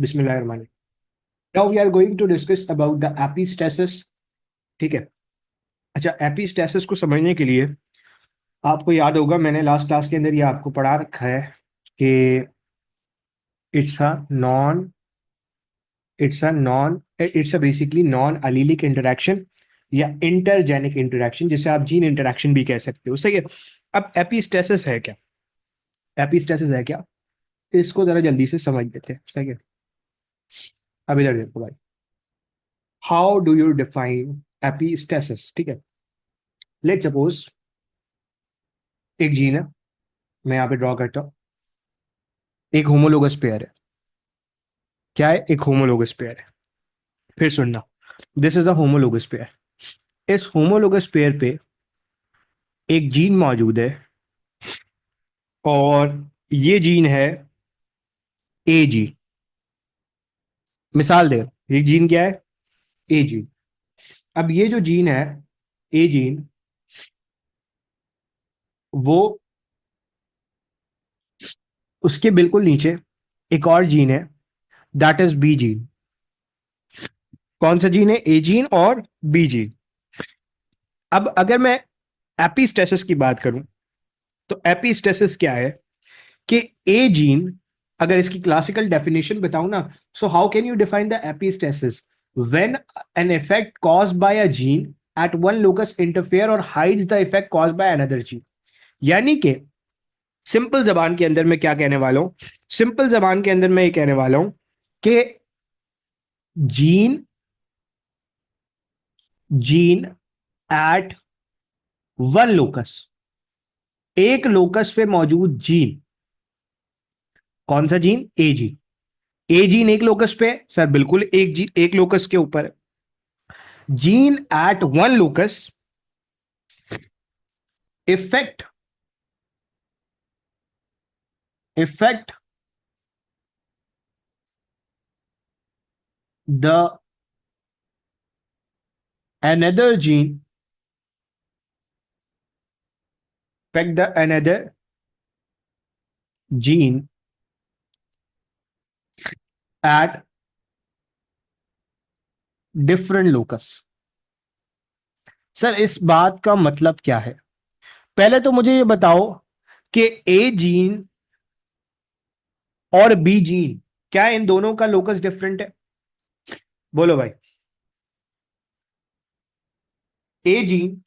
बिस्मिल्लाहिर्रहमानिर्रहीम। Now we are going to discuss about the epistasis. ठीक है। अच्छा, एपिस्टेसिस को समझने के लिए आपको याद होगा, मैंने लास्ट क्लास के अंदर ये आपको पढ़ा रखा है कि it's a non it's a basically non allelic interaction या इंटरजेनिक इंटरेक्शन, जिसे आप जीन इंटरेक्शन भी कह सकते हो। सही है। अब एपिस्टेसिस है क्या? एपिस्टेसिस है क्या, इसको जरा जल्दी से समझ लेते हैं। सही है। अब इधर देखो भाई, how do you define epistasis? ठीक है। लेट सपोज एक जीन है, मैं यहाँ पे ड्रॉ करता हूँ, एक होमोलोगस पेयर है। क्या है? एक होमोलोगस पेयर है। फिर सुनना, this is a homologous pair. इस होमोलोगस पेयर पे एक जीन मौजूद है और ये जीन है ए जीन। मिसाल दे, ये जीन क्या है? ए जीन। अब ये जो जीन है ए जीन, वो उसके बिल्कुल नीचे एक और जीन है, दैट इज बी जीन। कौन सा जीन है? ए जीन और बी जीन। अब अगर मैं एपिस्टेसिस की बात करूं तो एपिस्टेसिस क्या है कि ए जीन, अगर इसकी क्लासिकल डेफिनेशन बताऊं ना, so how can you define the epistasis? When an effect caused by a gene at one locus interfere और hides the effect caused by another gene. यानी कि सिंपल जबान के अंदर मैं क्या कहने वाला हूं? सिंपल जबान के अंदर मैं ये कहने वाला हूं कि gene gene at one locus, एक लोकस पे मौजूद जीन। कौन सा gene? A gene. A gene एक लोकस पे है सर, बिल्कुल एक जी एक लोकस के ऊपर है। Gene at one locus effect effect the another gene affect the another gene at different locus। Sir इस बात का मतलब क्या है? पहले तो मुझे ये बताओ कि ए जीन और बी जीन, क्या इन दोनों का लोकस डिफरेंट है? बोलो भाई। ए जीन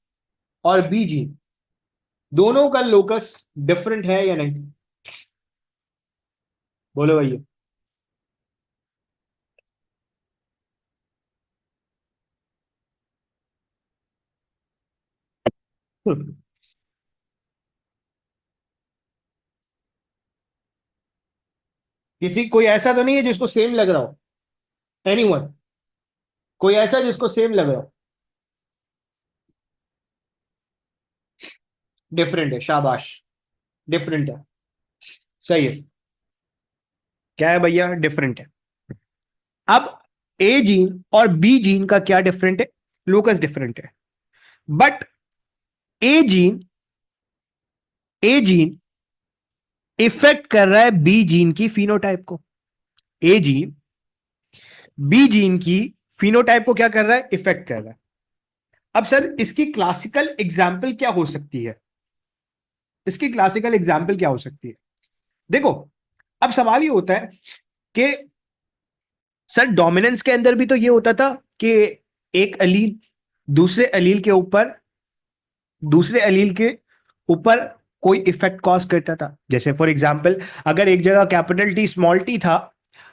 और बी जीन दोनों का लोकस डिफरेंट है या नहीं? बोलो भैया। किसी कोई ऐसा तो नहीं है जिसको सेम लग रहा हो? एनीवन? कोई ऐसा जिसको सेम लग रहा हो? डिफरेंट है, शाबाश। डिफरेंट है, सही है। क्या है भैया? डिफरेंट है। अब ए जीन और बी जीन का क्या डिफरेंट है? लोकस डिफरेंट है। But A gene A gene effect कर रहा है बी जीन की फिनोटाइप को। ए जीन बी जीन की फिनोटाइप को क्या कर रहा है? इफेक्ट कर रहा है। अब सर इसकी क्लासिकल एग्जाम्पल क्या हो सकती है? इसकी क्लासिकल एग्जाम्पल क्या हो सकती है? देखो, अब सवाल ये होता है कि सर डोमिनेंस के अंदर भी तो ये होता था कि एक अलील दूसरे अलील के ऊपर दूसरे अलील के ऊपर कोई इफेक्ट कॉज करता था। जैसे फॉर एग्जाम्पल, अगर एक जगह कैपिटल टी स्मॉल टी था,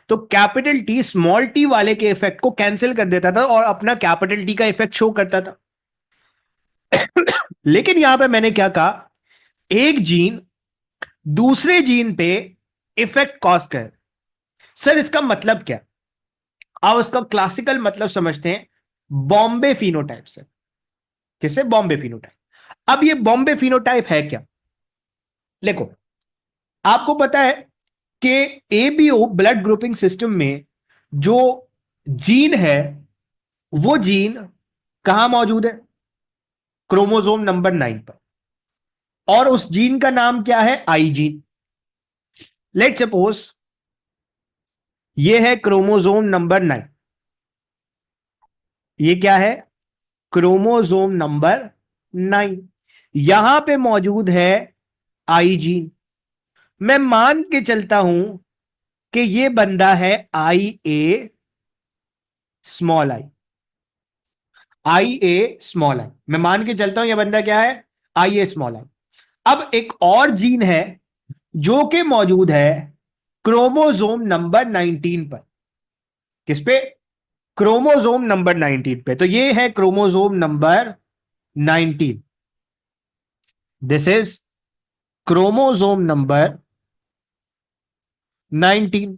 तो कैपिटल टी स्मॉल टी वाले के इफेक्ट को कैंसिल कर देता था और अपना कैपिटल टी का इफेक्ट शो करता था। लेकिन यहां पे मैंने क्या कहा? एक जीन दूसरे जीन पे इफेक्ट कॉज कर। सर इसका मतलब क्या? अब उसका क्लासिकल मतलब समझते हैं, बॉम्बे फिनोटाइप से। किससे? बॉम्बे फिनोटाइप। अब ये बॉम्बे फिनोटाइप है क्या? देखो, आपको पता है कि एबीओ ब्लड ग्रुपिंग सिस्टम में जो जीन है, वो जीन कहां मौजूद है? क्रोमोसोम नंबर 9 पर। और उस जीन का नाम क्या है? आई जीन। लेट सपोज ये है क्रोमोसोम नंबर 9। ये क्या है? Chromosome number 9। यहां पे मौजूद है आई जीन। मैं मान के चलता हूं कि ये बंदा है आई ए small I. I A small I, मैं मान के चलता हूं ये बंदा क्या है? आई ए स्मॉल आई। अब एक और जीन है जो कि मौजूद है क्रोमोसोम नंबर 19 पर। किस पे? क्रोमोसोम नंबर 19 पे। तो ये है chromosome number 19। This is chromosome number 19।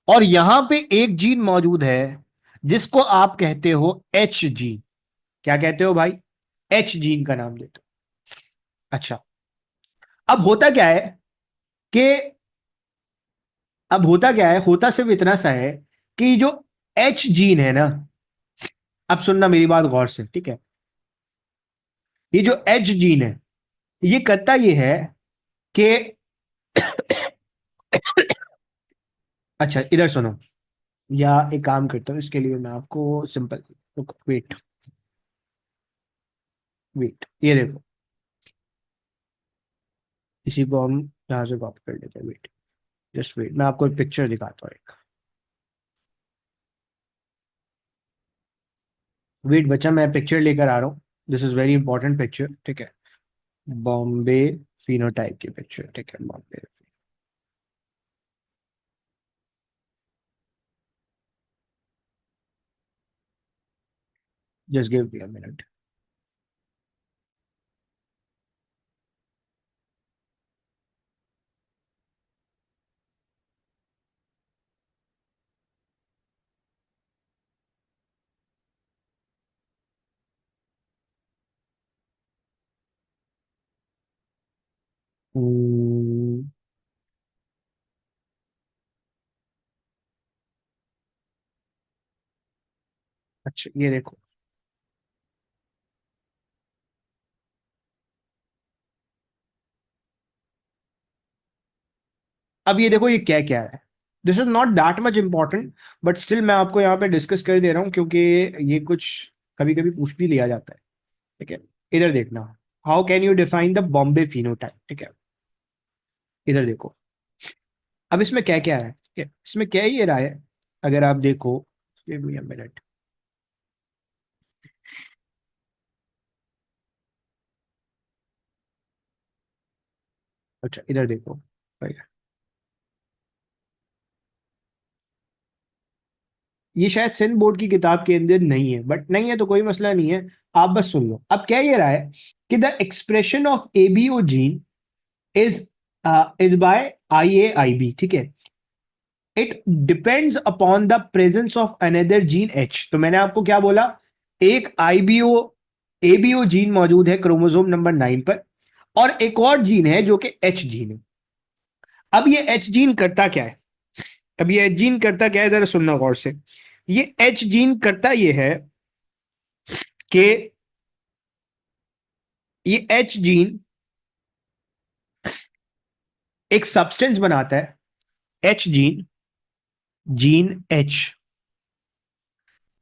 और यहां पे एक जीन मौजूद है जिसको आप कहते हो एच जीन। क्या कहते हो भाई? एच जीन का नाम देते हो। अच्छा, अब होता क्या है कि होता सिर्फ इतना सा है कि जो एच जीन है ना, अब सुनना मेरी बात गौर से, ठीक है? ये जो एच जीन है, ये करता ये है कि अच्छा इधर सुनो, या एक काम करता हूं इसके लिए मैं आपको सिंपल, वेट वेट, ये देखो, इसी को हम यहां से कॉपी कर लेते हैं। वेट, जस्ट वेट, मैं आपको एक पिक्चर दिखाता हूँ एक। वेट बच्चा, मैं पिक्चर लेकर आ रहा हूँ। This is very important picture, ठीक है? बॉम्बे फिनोटाइप की पिक्चर, ठीक है? Bombay, just give me a minute. अच्छा ये देखो, अब ये देखो ये क्या क्या है। This is not that much important, but still मैं आपको यहाँ पे डिस्कस कर दे रहा हूँ क्योंकि ये कुछ कभी कभी पूछ भी लिया जाता है, ठीक है? इधर देखना, how can you define the Bombay phenotype, ठीक है? इधर देखो, अब इसमें क्या क्या है, ठीक है? इसमें क्या ही ये रहा है, अगर आप देखो, गिव मी अ मिनट। अच्छा इधर देखो भाई, ये शायद सिंध बोर्ड की किताब के अंदर नहीं है, बट नहीं है तो कोई मसला नहीं है, आप बस सुन लो। अब क्या ये रहा है कि the expression of ABO gene is is by IAIB, ठीक है? It depends upon the presence of another gene H. तो मैंने आपको क्या बोला? एक आईबीओ एबीओ जीन मौजूद है क्रोमोसोम नंबर 9 पर, और एक और जीन है जो कि एच जीन है। अब ये एच जीन करता क्या है? अब ये एच जीन करता क्या है, जरा सुनना गौर से। ये एच जीन करता ये है कि ये एच जीन एक सब्सटेंस बनाता है। एच जीन, जीन एच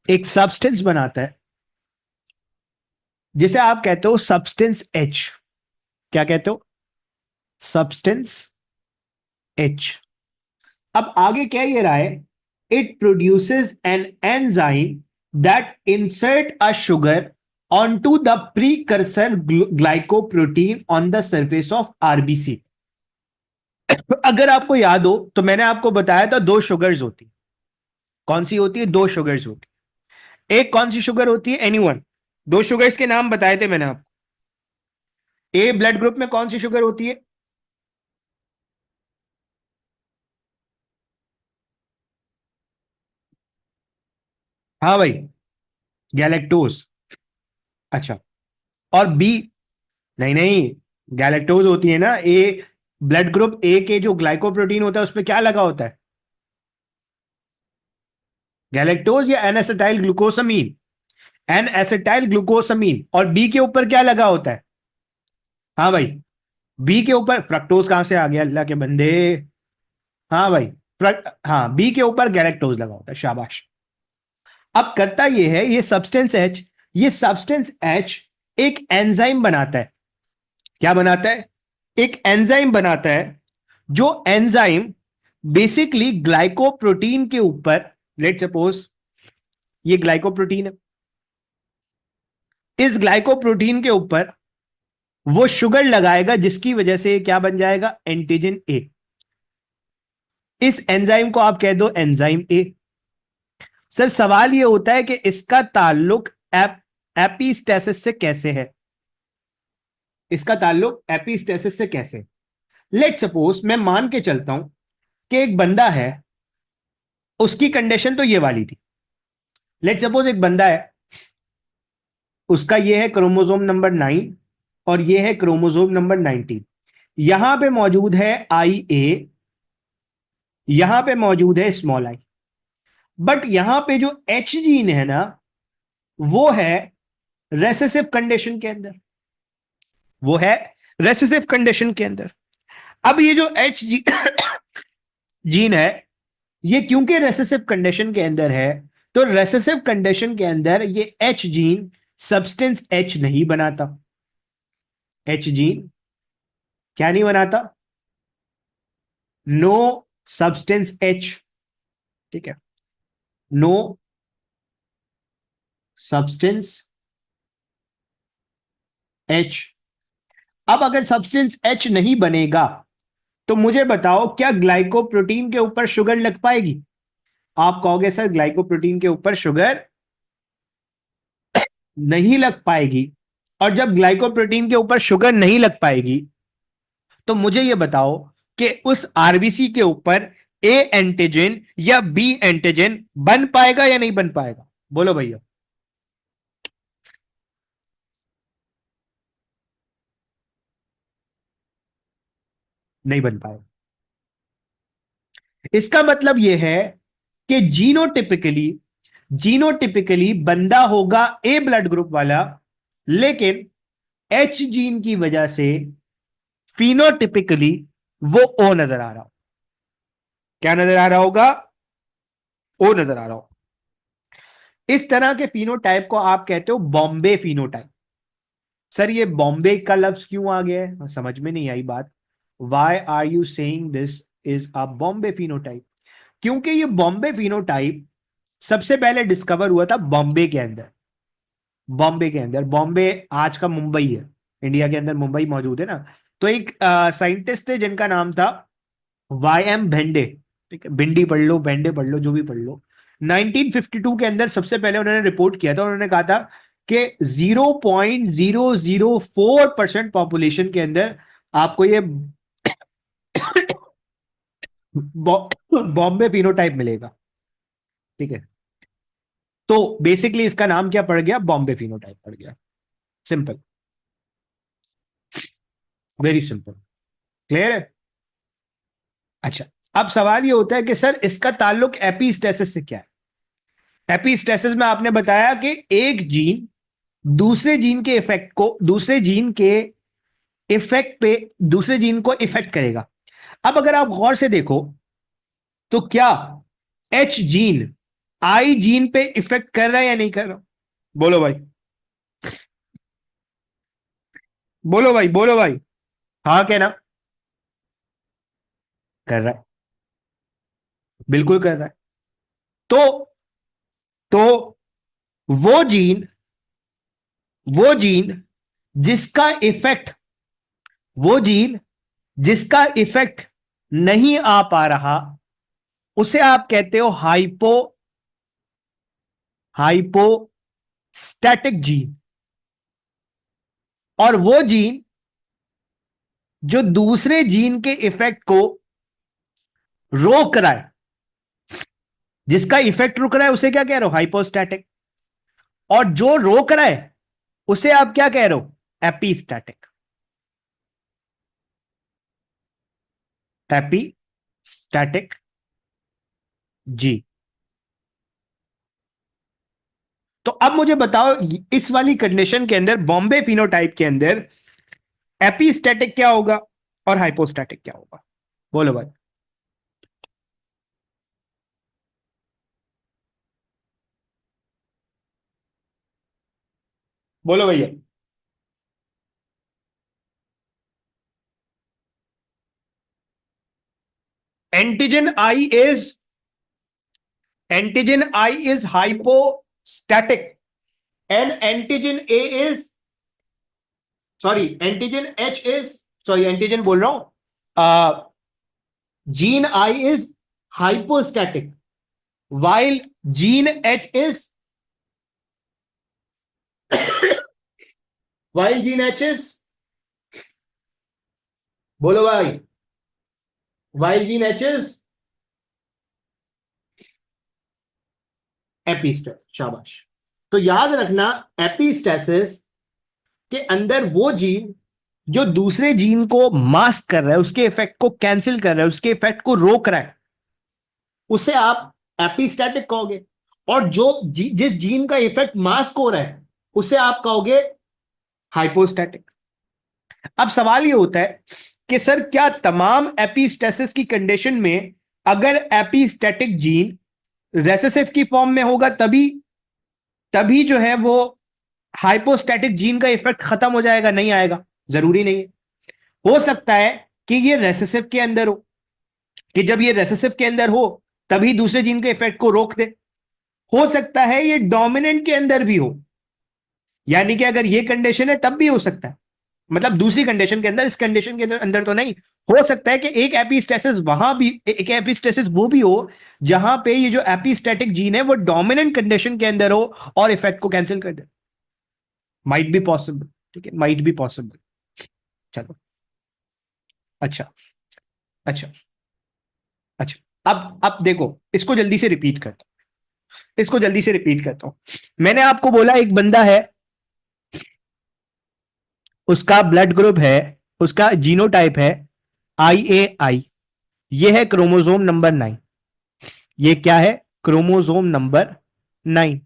एक सब्सटेंस बनाता है जिसे आप कहते हो सब्सटेंस एच। क्या कहते हो? Substance H. अब आगे क्या ये रहा है? It produces an enzyme that insert a sugar onto the precursor glycoprotein on the surface of RBC। अगर आपको याद हो तो मैंने आपको बताया था दो शुगर्स होती। कौन सी होती है? दो शुगर्स होती। एक कौन सी शुगर होती है? एनीवन? दो शुगर्स के नाम बताए थे मैंने आपको। ए ब्लड ग्रुप में कौन सी शुगर होती है? हाँ भाई, गैलेक्टोज। अच्छा, और बी? नहीं नहीं, गैलेक्टोज होती है ना। ए ब्लड ग्रुप ए के जो ग्लाइकोप्रोटीन होता है उसमें क्या लगा होता है? गैलेक्टोज या N acetyl glucosamine? N acetyl glucosamine. और बी के ऊपर क्या लगा होता है? हाँ भाई, बी के ऊपर फ्रक्टोज कहां से आ गया अल्लाह के बंदे? हाँ भाई, हाँ, बी के ऊपर गैलेक्टोज लगा होता है, शाबाश। अब करता ये है, ये सब्सटेंस एच, ये सब्सटेंस एच एक एंजाइम बनाता है। क्या बनाता है? एक एंजाइम बनाता है, जो एंजाइम बेसिकली ग्लाइकोप्रोटीन के ऊपर, लेट सपोज ये ग्लाइकोप्रोटीन है, इस ग्लाइकोप्रोटीन के ऊपर वो शुगर लगाएगा, जिसकी वजह से क्या बन जाएगा? एंटीजन ए। इस एंजाइम को आप कह दो एंजाइम ए। सर सवाल ये होता है कि इसका ताल्लुक एपिस्टेसिस से कैसे है? इसका ताल्लुक एपिस्टेसिस से कैसे? लेट सपोज मैं मान के चलता हूं कि एक बंदा है, उसकी कंडीशन तो ये वाली थी। लेट सपोज एक बंदा है, उसका ये है क्रोमोसोम नंबर 9 और ये है क्रोमोसोम नंबर 19। यहां पे मौजूद है आई ए, यहां पे मौजूद है स्मॉल आई। बट यहां पे जो एच जीन है ना, वो है रेसेसिव कंडीशन के अंदर, वो है रेसेसिव कंडीशन के अंदर। अब ये जो एच जीन है, ये क्योंकि रेसेसिव कंडीशन के अंदर है, तो रेसेसिव कंडीशन के अंदर ये एच जीन सब्सटेंस एच नहीं बनाता। एच जीन क्या नहीं बनाता? No substance H. ठीक है, नो सब्सटेंस एच। अब अगर सब्सटेंस एच नहीं बनेगा, तो मुझे बताओ क्या ग्लाइकोप्रोटीन के ऊपर शुगर लग पाएगी? आप कहोगे सर ग्लाइकोप्रोटीन के ऊपर शुगर नहीं लग पाएगी। और जब ग्लाइकोप्रोटीन के ऊपर शुगर नहीं लग पाएगी, तो मुझे यह बताओ कि उस आरबीसी के ऊपर ए एंटीजन या बी एंटीजन बन पाएगा या नहीं बन पाएगा? बोलो भैया। नहीं बन पाएगा। इसका मतलब यह है कि जीनोटिपिकली बंदा होगा ए ब्लड ग्रुप वाला, लेकिन एच जीन की वजह से फिनोटिपिकली वो ओ नजर आ रहा हो। क्या नजर आ रहा होगा? ओ नजर आ रहा हो। इस तरह के फिनोटाइप को आप कहते हो बॉम्बे फिनोटाइप। सर ये बॉम्बे का लफ्ज क्यों आ गया है, समझ में नहीं आई बात। Why are you saying this is a Bombay phenotype? क्योंकि ये बॉम्बे फिनोटाइप सबसे पहले डिस्कवर हुआ था बॉम्बे के अंदर। बॉम्बे के अंदर, बॉम्बे आज का मुंबई है, इंडिया के अंदर मुंबई मौजूद है ना। तो एक साइंटिस्ट थे जिनका नाम था वाई एम भेंडे। ठीक है, भिंडी पढ़ लो, भेंडे पढ़ लो, जो भी पढ़ लो। 1952 के अंदर सबसे पहले उन्होंने रिपोर्ट किया था। उन्होंने कहा था कि 0.004% पॉपुलेशन के अंदर आपको ये बॉम्बे फिनोटाइप मिलेगा। ठीक है, तो बेसिकली इसका नाम क्या पड़ गया? बॉम्बे फिनोटाइप पड़ गया। Simple, very simple. क्लियर है? अच्छा, अब सवाल ये होता है कि सर इसका ताल्लुक एपिस्टेसिस से क्या है? एपिस्टेसिस में आपने बताया कि एक जीन दूसरे जीन के इफेक्ट को, दूसरे जीन के इफेक्ट पे दूसरे जीन को इफेक्ट करेगा। अब अगर आप गौर से देखो, तो क्या एच जीन आई जीन पे इफेक्ट कर रहा है या नहीं कर रहा? बोलो भाई, बोलो भाई, बोलो भाई। हाँ कहना। कर रहा है, बिल्कुल कर रहा है। तो तो वो जीन वो जीन जिसका इफेक्ट वो जीन जिसका इफेक्ट नहीं आ पा रहा, उसे आप कहते हो हाइपोस्टैटिक जीन। और वो जीन जो दूसरे जीन के इफेक्ट को रोक रहा है, जिसका इफेक्ट रुक रहा है, उसे क्या कह रहे हो? हाइपोस्टैटिक। और जो रोक रहा है, उसे आप क्या कह रहे हो? एपीस्टैटिक। एपीस्टैटिक जी। तो अब मुझे बताओ, इस वाली कंडीशन के अंदर, बॉम्बे फिनोटाइप के अंदर, एपीस्टैटिक क्या होगा और हाइपोस्टैटिक क्या होगा? बोलो भाई। बोलो भैया। Antigen I is antigen I is hypostatic and antigen A is sorry antigen H is sorry antigen बोल रहा हूं gene I is hypostatic while gene H is while gene H is बोलो भाई while gene H is एपिस्टेट शाबाश। तो याद रखना epistasis के अंदर वो जीन जो दूसरे जीन को मास्क कर रहा है, उसके इफेक्ट को कैंसिल कर रहा है, उसके इफेक्ट को रोक रहा है, उसे आप एपिस्टेटिक कहोगे। और जिस जीन का इफेक्ट मास्क हो रहा है उसे आप कहोगे हाइपोस्टैटिक। अब सवाल ये होता है कि सर क्या तमाम एपिस्टेसिस की कंडीशन में अगर एपिस्टेटिक जीन रेसेसिव की फॉर्म में होगा तभी तभी जो है वो हाइपोस्टैटिक जीन का इफेक्ट खत्म हो जाएगा? नहीं आएगा, जरूरी नहीं है। हो सकता है कि ये रेसेसिव के अंदर हो, कि जब ये रेसेसिव के अंदर हो तभी दूसरे जीन के इफेक्ट को रोक दे। हो सकता है ये डोमिनेंट के अंदर भी हो, यानी कि अगर ये कंडीशन है तब भी हो सकता है, मतलब दूसरी कंडीशन के अंदर, इस कंडीशन के अंदर तो नहीं। हो सकता है कि एक एपिस्टेसिस वहां भी, एक एपिस्टेसिस वो भी हो जहां पे ये जो एपिस्टेटिक जीन है वो डोमिनेंट कंडीशन के अंदर हो और इफेक्ट को कैंसिल कर दे। माइट बी पॉसिबल, ठीक है, माइट बी पॉसिबल। चलो, अच्छा, अच्छा, अच्छा। अब देखो, इसको जल्दी से रिपीट करता हूं, इसको जल्दी से रिपीट करता हूं। मैंने आपको बोला एक बंदा है, उसका ब्लड ग्रुप है, उसका जीनोटाइप है IA। ये है क्रोमोसोम नंबर 9। ये क्या है? Chromosome number 9।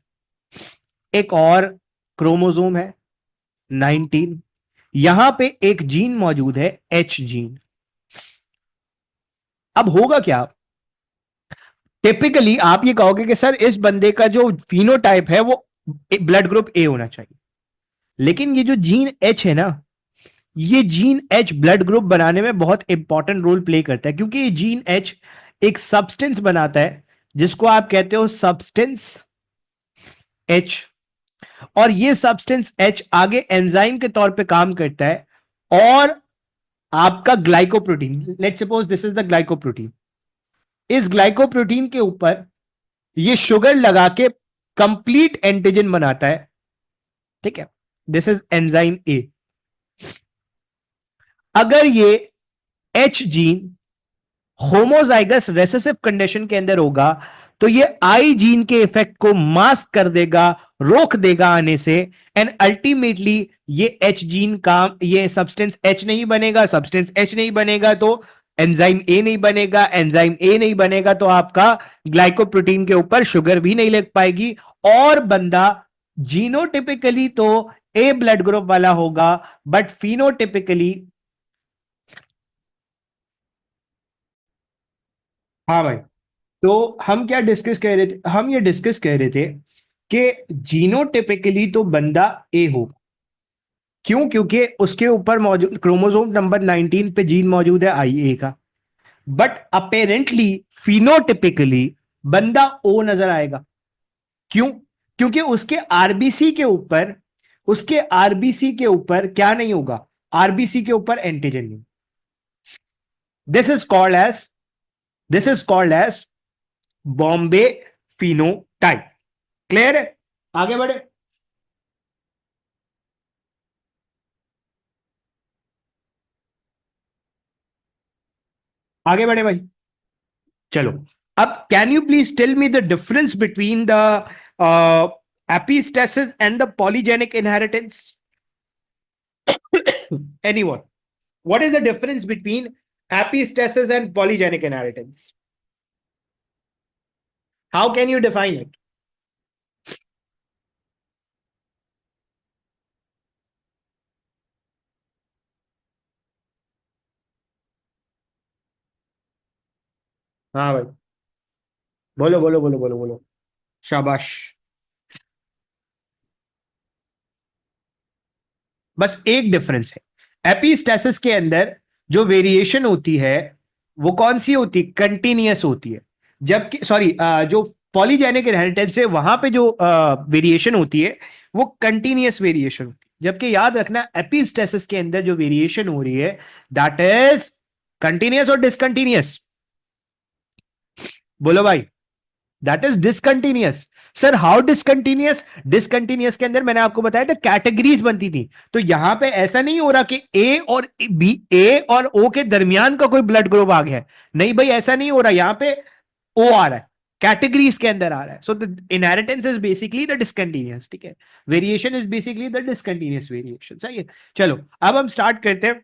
एक और क्रोमोसोम है 19। यहां पे एक जीन मौजूद है, H जीन। अब होगा क्या? टिपिकली आप ये कहोगे कि सर इस बंदे का जो फिनोटाइप है वो ब्लड ग्रुप ए होना चाहिए, लेकिन ये जो जीन एच है ना, ये जीन एच ब्लड ग्रुप बनाने में बहुत इंपॉर्टेंट रोल प्ले करता है, क्योंकि ये जीन एच एक सब्सटेंस बनाता है जिसको आप कहते हो सब्सटेंस एच। और ये सब्सटेंस एच आगे एंजाइम के तौर पे काम करता है, और आपका glycoprotein, let suppose this is the glycoprotein, इस ग्लाइकोप्रोटीन के ऊपर ये शुगर लगा के कंप्लीट एंटीजन बनाता है, ठीक है। This is enzyme A. अगर ये H gene homozygous recessive condition के अंदर होगा तो ये आई जीन के इफेक्ट को मास्क कर देगा, रोक देगा आने से, एंड अल्टीमेटली ये एच जीन का, ये सब्सटेंस एच नहीं बनेगा। सब्सटेंस एच नहीं बनेगा तो एंजाइम ए नहीं बनेगा। एंजाइम ए नहीं बनेगा तो आपका ग्लाइकोप्रोटीन के ऊपर शुगर भी नहीं लग पाएगी, और बंदा जीनोटिपिकली तो ए ब्लड ग्रुप वाला होगा, बट फिनोटिपिकली, हाँ भाई। तो हम क्या डिस्कस कर रहे थे? हम ये डिस्कस कर रहे थे कि जीनोटिपिकली तो बंदा ए होगा। क्यों? क्योंकि उसके ऊपर मौजूद क्रोमोसोम नंबर 19 पे जीन मौजूद है IA का। बट अपेरेंटली फिनोटिपिकली बंदा ओ नजर आएगा। क्यों? क्योंकि उसके आरबीसी के ऊपर क्या नहीं होगा? आरबीसी के ऊपर एंटीजन नहीं। This is called as this is called as Bombay phenotype. Clear है? आगे बढ़े। आगे बढ़े भाई। चलो, अब can you please tell me the difference between the epistasis and the polygenic inheritance? Anyone? What is the difference between epistasis and polygenic inheritance? How can you define it? हाँ भाई, बोलो बोलो बोलो बोलो बोलो। शाबाश। बस एक डिफरेंस है, एपिस्टेसिस के अंदर जो वेरिएशन होती है वो कौन सी होती है, कंटिन्यूअस होती है, जबकि सॉरी जो पॉलीजेनिक इनहेरिटेंस है वहां पे जो वेरिएशन होती है वो कंटिन्यूअस वेरिएशन होती है, जबकि याद रखना एपिस्टेसिस के अंदर जो वेरिएशन हो रही है दैट इज कंटिन्यूअस और डिसकंटिन्यूअस, बोलो भाई, that is discontinuous. Sir how discontinuous, discontinuous के अंदर मैंने आपको बताया था कैटेगरीज बनती थी, तो यहां पे ऐसा नहीं हो रहा कि ए और बी, ए और ओ के दरमियान का कोई ब्लड ग्रुप आ गया है, नहीं भाई ऐसा नहीं हो रहा, यहां पे ओ आ रहा है, कैटेगरीज के अंदर आ रहा है, so the inheritance is basically the discontinuous, ठीक है, variation is basically the discontinuous variation, सही है। चलो अब हम स्टार्ट करते हैं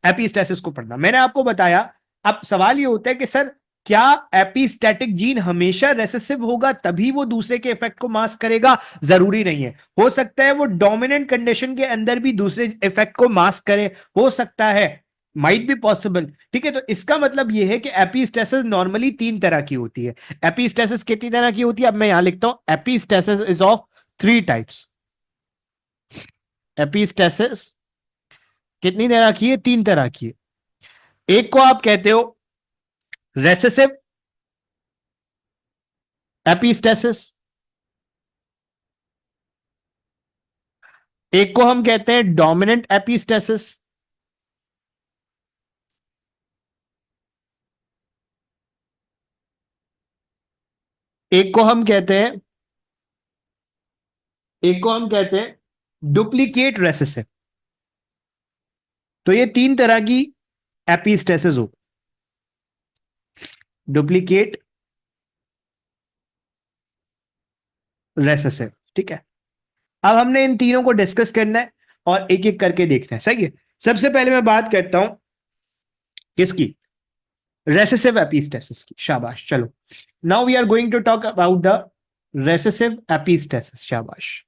एपिस्टेसिस को पढ़ना। मैंने आपको बताया, अब सवाल ये होता है कि सर क्या एपिस्टैटिक जीन हमेशा रेसेसिव होगा तभी वो दूसरे के इफेक्ट को मास्क करेगा, जरूरी नहीं है, हो सकता है वो डोमिनेंट कंडीशन के अंदर भी दूसरे इफेक्ट को मास्क करे, हो सकता है, माइट बी पॉसिबल, ठीक है। तो इसका मतलब ये है कि एपिस्टेसिस नॉर्मली तीन तरह की होती है। एपिस्टेसिस कितनी तरह की होती है, अब मैं यहां लिखता हूं, epistasis is of three types. Epistasis कितनी तरह की है, तीन तरह की है। एक को आप कहते हो रेसेसिव एपिस्टेसिस, एक को हम कहते हैं डोमिनेंट एपिस्टेसिस, एक को हम कहते हैं, एक को हम कहते हैं डुप्लीकेट रेसेसिव। तो ये तीन तरह की एपिस्टेसिस हो, डुप्लीकेट, रेसेसिव, ठीक है। अब हमने इन तीनों को डिस्कस करना है और एक एक करके देखना है, सही है। सबसे पहले मैं बात करता हूं किसकी, रेसेसिव एपिस्टेसिस की, शाबाश। चलो now we are going to talk about the recessive epistasis, शाबाश।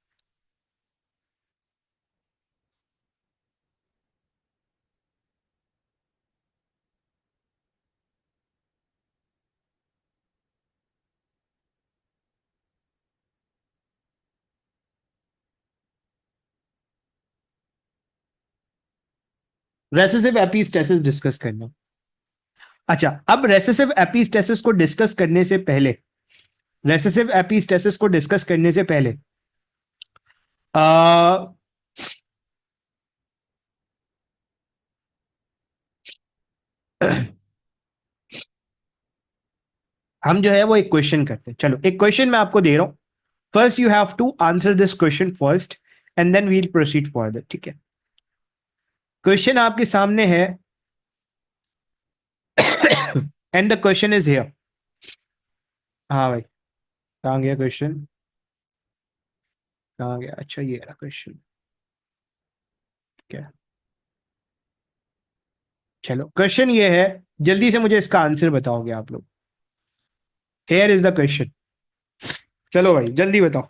रेसेसिव एपिस्टेसिस डिस्कस करना। अच्छा, अब रेसेसिव एपिस्टेसिस को डिस्कस करने से पहले, रेसेसिव एपिस्टेसिस को डिस्कस करने से पहले आ, हम जो है वो एक क्वेश्चन करते हैं। चलो एक क्वेश्चन मैं आपको दे रहा हूं, first you have to answer this question first and then we'll proceed further, ठीक है। क्वेश्चन आपके सामने है and the question is here. हाँ भाई, कहाँ गया क्वेश्चन, कहाँ गया, अच्छा ये रहा क्वेश्चन, क्या। चलो क्वेश्चन ये है, जल्दी से मुझे इसका आंसर बताओगे आप लोग। हियर इज द क्वेश्चन, चलो भाई जल्दी बताओ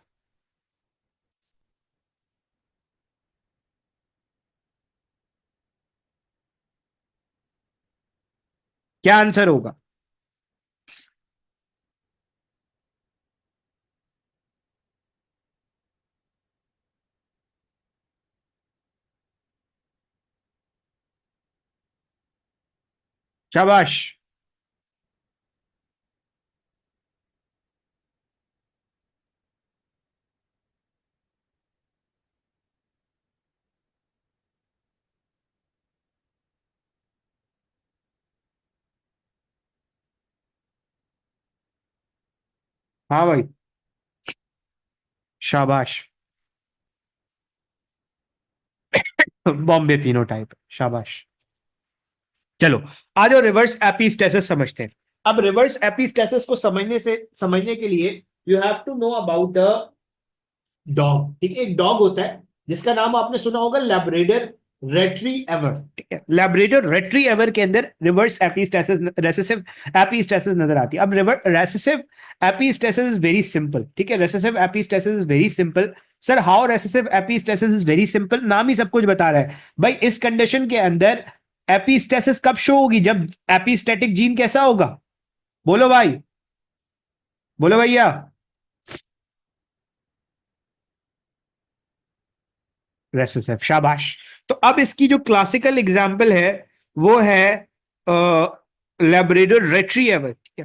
क्या आंसर होगा। शाबाश, हाँ भाई, शाबाश, बॉम्बे फिनोटाइप, शाबाश। चलो आ जाओ रिवर्स एपिस्टेसिस समझते हैं। अब रिवर्स एपिस्टेसिस को समझने के लिए you have to know about the dog, ठीक है। एक डॉग होता है जिसका नाम आपने सुना होगा लैब्राडोर रेट्रीवर, ठीक है। लैब्राडोर रेट्रीवर के अंदर रिवर्स एपिस्टेसिस, रेसेसिव एपिस्टेसिस नजर आती है। अब reverse recessive epistasis is very simple, ठीक है। Recessive epistasis is very simple. Sir how recessive epistasis is very simple, नाम ही सब कुछ बता रहा है भाई। इस कंडीशन के अंदर एपिस्टेसिस कब शो होगी, जब एपिस्टेटिक जीन कैसा होगा, बोलो भाई, बोलो भैया, रेसेसिव, शाबाश। तो अब इसकी जो क्लासिकल एग्जाम्पल है वो है लैब्राडोर रिट्रीवर, ठीक है।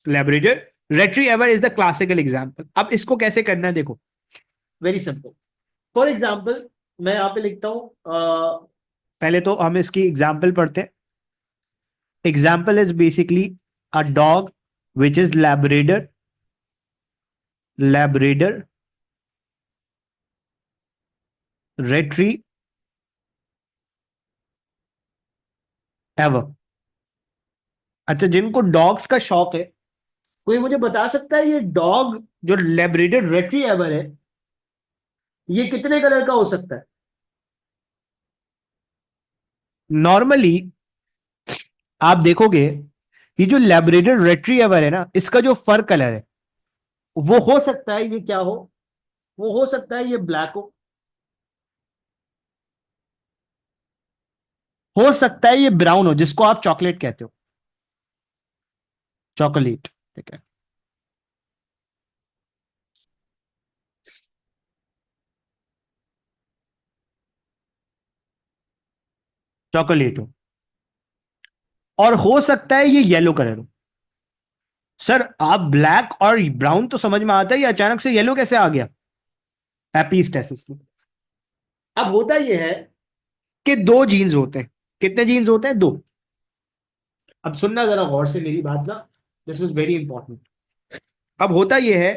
Labrador retriever is the classical example. अब इसको कैसे करना है देखो, वेरी सिंपल। फॉर एग्जाम्पल मैं यहां पे लिखता हूं, पहले तो हम इसकी एग्जाम्पल पढ़ते हैं। Example is basically a dog which is Labrador, Labrador retriever. अच्छा, जिनको डॉग्स का शौक है, कोई मुझे बता सकता है ये डॉग जो लैब्राडोर रिट्रीवर है ये कितने कलर का हो सकता है? नॉर्मली आप देखोगे ये जो लैब्राडोर रिट्रीवर है ना, इसका जो फर कलर है वो हो सकता है ये क्या हो, वो हो सकता है ये ब्लैक हो सकता है ये ब्राउन हो, जिसको आप चॉकलेट कहते हो, चॉकलेट, ठीक है। चॉकलेट हो, और हो सकता है ये येलो कलर हो। सर आप ब्लैक और ब्राउन तो समझ में आता है, ये अचानक से येलो कैसे आ गया? एपिस्टेसिस में। अब होता यह है कि दो जीन्स होते हैं। कितने जीन्स होते हैं? दो। अब सुनना जरा गौर से मेरी बात ना, दिस इज वेरी इंपॉर्टेंट। अब होता यह है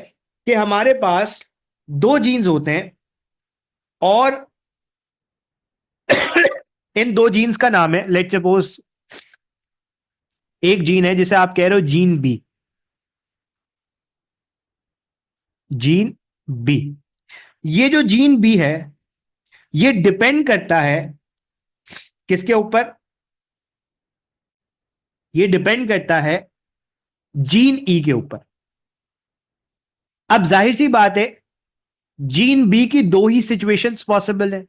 कि हमारे पास दो जीन्स होते हैं, और इन दो जीन्स का नाम है, लेट सपोज एक जीन है जिसे आप कह रहे हो जीन बी, जीन बी। ये जो जीन बी है ये डिपेंड करता है किसके ऊपर? ये डिपेंड करता है जीन ई के ऊपर। अब जाहिर सी बात है, जीन बी की दो ही सिचुएशंस पॉसिबल है।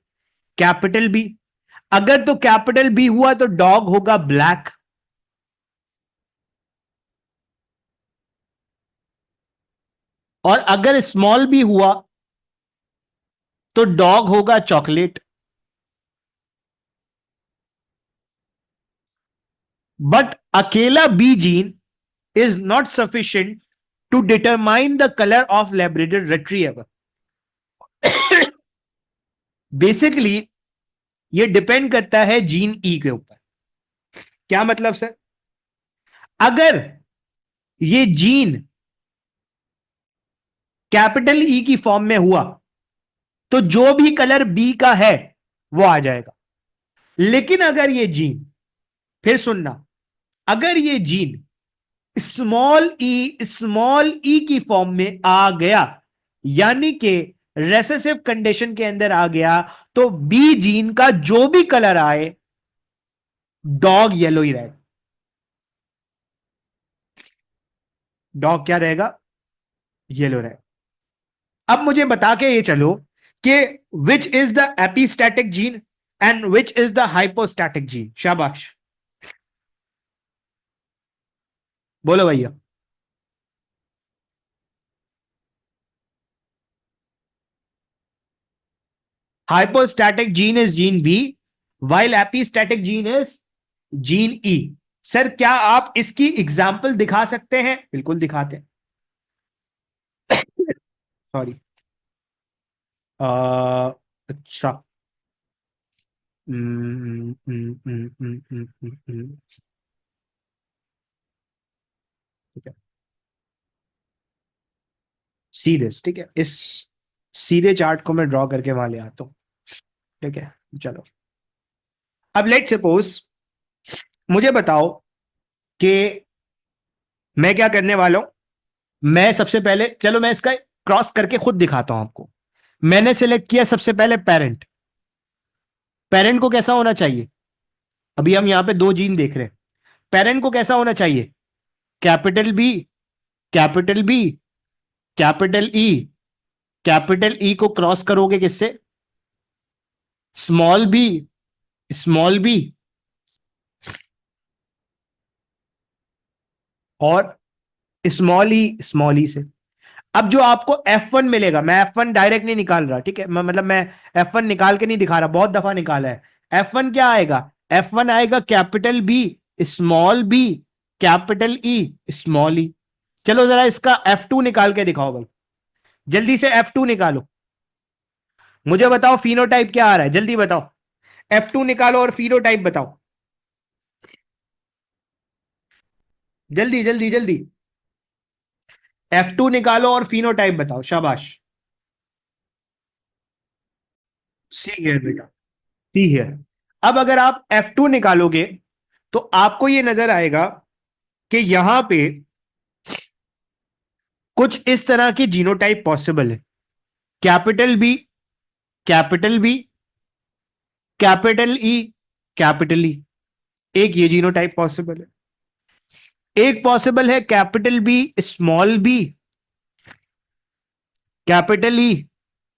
कैपिटल बी, अगर तो कैपिटल बी हुआ तो डॉग होगा ब्लैक, और अगर स्मॉल बी हुआ तो डॉग होगा चॉकलेट। बट अकेला B gene is not sufficient to determine the colour of Labrador retriever. Basically ये डिपेंड करता है जीन ई के ऊपर। क्या मतलब सर? अगर ये जीन कैपिटल ई की फॉर्म में हुआ तो जो भी कलर बी का है वो आ जाएगा। लेकिन अगर ये जीन, फिर सुनना, अगर ये जीन स्मॉल ई की फॉर्म में आ गया, यानी कि रेसेसिव कंडीशन के अंदर आ गया, तो बी जीन का जो भी कलर आए डॉग येलो ही रहेगा। डॉग क्या रहेगा? येलो रहेगा। अब मुझे बता के ये चलो कि which is the epistatic gene and which is the hypostatic gene. शाबाश, बोलो भैया। Hypostatic gene is gene B, while epistatic gene is gene E. Sir क्या आप इसकी एग्जाम्पल दिखा सकते हैं? बिल्कुल दिखाते हैं। सॉरी, अच्छा। ठीक है, सीधे, ठीक है, इस सीधे चार्ट को मैं ड्रॉ करके वहां ले आता हूं। ठीक है, चलो। अब लेट सपोज मुझे बताओ कि मैं क्या करने वाला हूं। मैं सबसे पहले, चलो मैं इसका क्रॉस करके खुद दिखाता हूं आपको। मैंने सिलेक्ट किया सबसे पहले पेरेंट। पेरेंट को कैसा होना चाहिए? अभी हम यहां पे दो जीन देख रहे हैं। पेरेंट को कैसा होना चाहिए? Capital B, capital B, capital E. Capital E को क्रॉस करोगे किससे? स्मॉल बी, स्मॉल बी, और स्मॉल ई, स्मॉल ई से। अब जो आपको F1 मिलेगा, मैं F1 डायरेक्ट नहीं निकाल रहा, ठीक है, मतलब मैं F1 निकाल के नहीं दिखा रहा, बहुत दफा निकाला है। F1 क्या आएगा? F1 आएगा capital B small B capital E small E. चलो जरा इसका F2 निकाल के दिखाओ भाई, जल्दी से F2 निकालो। मुझे बताओ फिनोटाइप क्या आ रहा है, जल्दी बताओ। F2 निकालो और फिनोटाइप बताओ, जल्दी जल्दी जल्दी। F2 निकालो और फिनोटाइप बताओ, शाबाश। सी हियर बेटा, सी हियर। अब अगर आप F2 निकालोगे तो आपको यह नजर आएगा कि यहां पे कुछ इस तरह की जीनोटाइप पॉसिबल है। Capital B capital B capital E capital E, एक ये जीनोटाइप पॉसिबल है। एक पॉसिबल है capital B small B capital E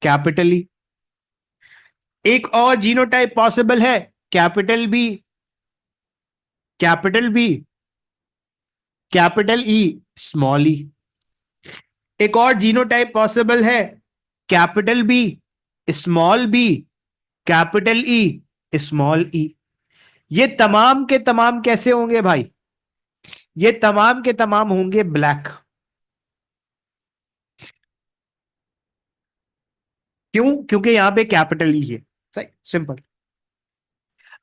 capital E. एक और जीनोटाइप पॉसिबल है capital B capital B capital E small E. एक और जीनोटाइप पॉसिबल है capital B small B capital E small E. ये तमाम के तमाम कैसे होंगे भाई? ये तमाम के तमाम होंगे ब्लैक। क्यों? क्योंकि यहां पे कैपिटल ई है, सही, सिंपल।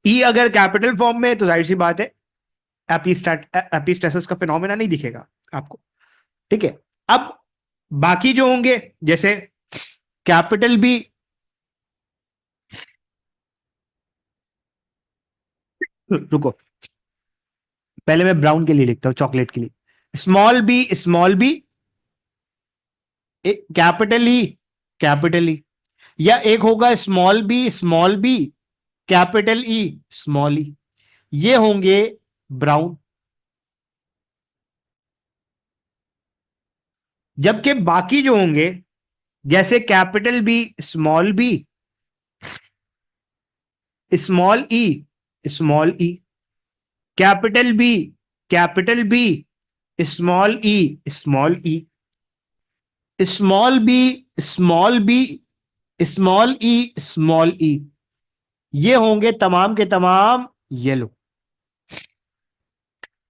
ई अगर कैपिटल फॉर्म में है तो जाहिर सी बात है एपिस्टेसिस का फिनोमेना नहीं दिखेगा आपको, ठीक है। अब बाकी जो होंगे, जैसे कैपिटल बी, रुको पहले मैं ब्राउन के लिए लिखता हूं, चॉकलेट के लिए। स्मॉल बी कैपिटल ई, या एक होगा small B capital E small E. ये होंगे ब्राउन। जबकि बाकी जो होंगे, जैसे capital B small E capital B small E small E small B small B small E small E, ये होंगे तमाम के तमाम येलो।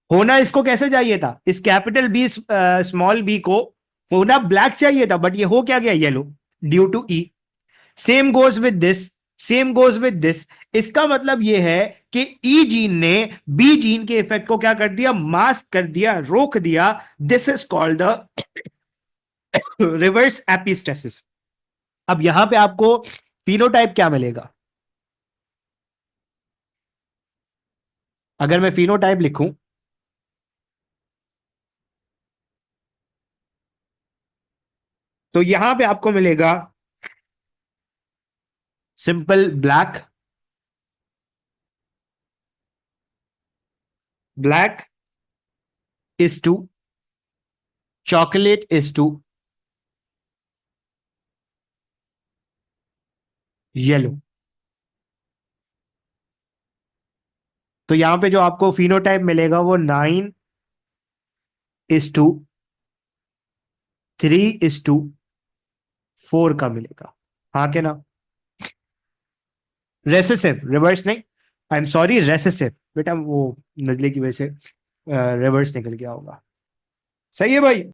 होना इसको कैसे चाहिए था, इस कैपिटल बी स्मॉल बी को होना ब्लैक चाहिए था, बट ये हो क्या गया, yellow, due to E. Same goes with this, same goes with this. इसका मतलब यह है कि ई जीन ने बी जीन के इफेक्ट को क्या कर दिया, मास्क कर दिया, रोक दिया। This is called the reverse epistasis. अब यहां पे आपको फिनोटाइप क्या मिलेगा? अगर मैं फिनोटाइप लिखूं तो यहां पे आपको मिलेगा simple black, black is to chocolate is to yellow. तो यहां पे जो आपको फिनोटाइप मिलेगा वो 9:3:4 का मिलेगा, हाँ के ना? रेसेसिव, रिवर्स नहीं, आई एम सॉरी, रेसेसिव बेटा, वो नजले की वजह से रिवर्स निकल गया होगा। सही है भाई।